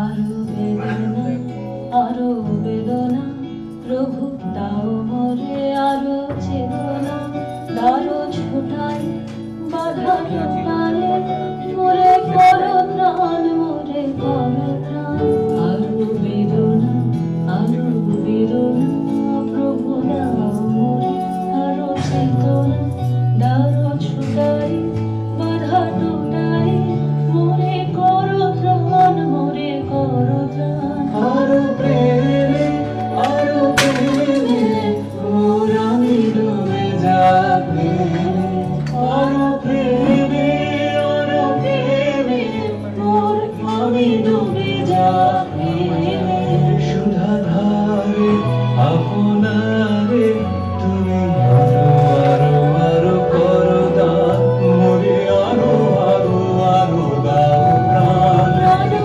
আরো বেদনা, আরো বেদনা, প্রভু দাও মোরে আরো চেতনা। দারো ছোটাই বাধা টোটালে, মোরে করো ত্রাণ, মোরে করো ত্রাণ। আরো বেদনা, আরো বেদনা, প্রভু দাও মোরে আরো চেতনা। দারো ছোটাই বাধা টোটাই, মোরে করো ত্রাণ, মোরে করো ত্রাণ। আরো প্রেমে, আরো প্রেমে, মোর আমি ডুবে যাবে। আরো প্রেমে, আরো প্রেমে, মোর আমি